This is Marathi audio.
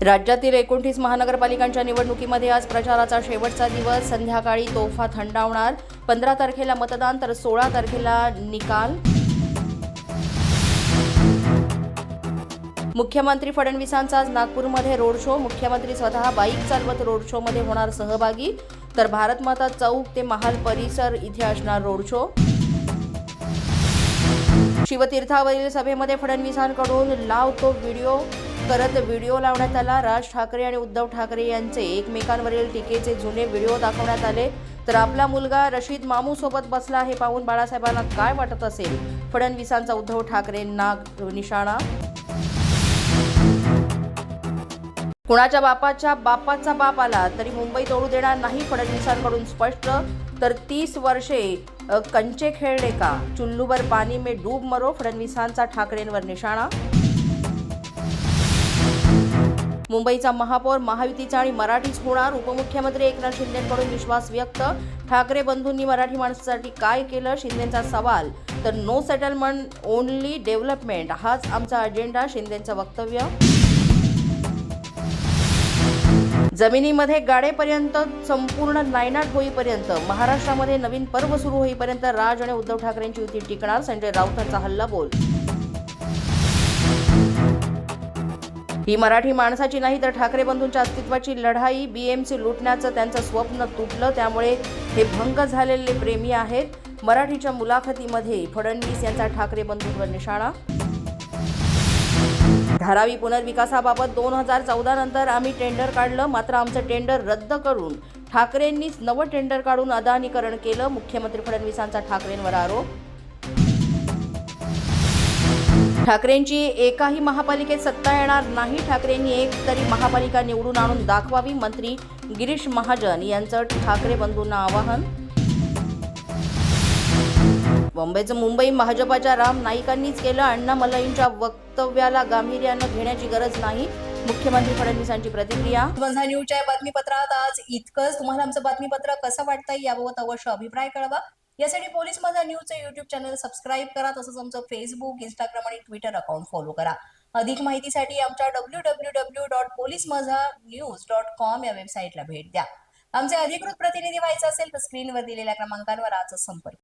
राज्यातील 29 महानगरपालिकांच्या निवडणुकीमध्ये आज प्रचाराचा शेवटचा दिवस. संध्याकाळी तोफा थंडावणार. 15 तारखेला मतदान तर 16 तारखेला निकाल. मुख्यमंत्री फडणवीसांचा आज नागपूरमध्ये रोड शो. मुख्यमंत्री स्वतः बाईक चालवत रोड शोमध्ये होणार सहभागी. तर भारतमाता चौक ते महाल परिसर इथे असणार रोड शो. शिवतीर्थावरील सभेमध्ये फडणवीसांकडून लाव तो व्हिडिओ करत व्हिडिओ लावण्यात आला. राज ठाकरे आणि उद्धव ठाकरे यांचे एकमेकांवरील टीकेचे जुने व्हिडिओ दाखवण्यात आले. तर आपला मुलगा रशीद मामू सोबत बसला हे पाहून बाळासाहेबांना काय वाटत असेल. फडणवीसांचा उद्धव ठाकरेंना निशाणा. कुणाच्या बापाचा बाप आला तरी मुंबई तोडू देणार नाही, फडणवीसांकडून स्पष्ट. तर 30 वर्षे कंचे खेळले का, चुल्लूवर पाणी में डूब मरो, फडणवीसांचा ठाकरेंवर निशाणा. मुंबईचा महापौर महायुतीचा आणि मराठीच होणार. उपमुख्यमंत्री एकनाथ शिंदेंकडून विश्वास व्यक्त. ठाकरे बंधूंनी मराठी माणसासाठी काय केलं, शिंदेंचा सवाल. तर नो सेटलमेंट ओनली डेव्हलपमेंट हाच आमचा अजेंडा, शिंदेंचं वक्तव्य. जमिनीमध्ये गाडेपर्यंत संपूर्ण नायनाट होईपर्यंत, महाराष्ट्रामध्ये नवीन पर्व सुरू होईपर्यंत राज आणि उद्धव ठाकरेंची युती टिकणार, संजय राऊतांचा हल्लाबोल. ही मराठी माणसाची नाही तर ठाकरे बंधूंच्या अस्तित्वाची लढाई. बीएमसी लुटण्याचं त्यांचं स्वप्न तुटलं, त्यामुळे हे भंग झालेले प्रेमी आहेत. मराठीच्या मुलाखतीमध्ये फडणवीस यांचा ठाकरे बंधूंवर निशाणा. धारावी पुनर्विकासाबाबत 2014 नंतर आम्ही टेंडर काढलं, मात्र आमचं टेंडर रद्द करून ठाकरेंनीच नवं टेंडर काढून अदानीकरण केलं. मुख्यमंत्री फडणवीसांचा ठाकरेंवर आरोप. ठाकरेंची एकाही महापालिकेत सत्ता येणार नाही, ठाकरेंनी एक तरी महापालिका निवडून आणून दाखवावी, मंत्री गिरीश महाजन यांचं ठाकरे बंधूंना आवाहन. मुंबई भाजपाच्या राम नाईकांनीच केलं, अण्णामलईंच्या वक्तव्याला गांभीर्यानं घेण्याची गरज नाही, मुख्यमंत्री फडणवीसांची प्रतिक्रिया. माझा न्यूजच्या बातमीपत्रात आज इतकंच. तुम्हाला आमचं बातमीपत्र कसं वाटतंय याबाबत अवश्य अभिप्राय कळवा. यासाठी पोलीस माझा न्यूजचं यूट्यूब चॅनल सबस्क्राईब करा. तसंच आमचं फेसबुक, इंस्टाग्राम आणि ट्विटर अकाउंट फॉलो करा. अधिक माहितीसाठी आमच्या www.policemazhanews.com या वेबसाईटला भेट द्या. आमचे अधिकृत प्रतिनिधी व्हायचं असेल तर स्क्रीनवर दिलेल्या क्रमांकांवर आजच संपर्क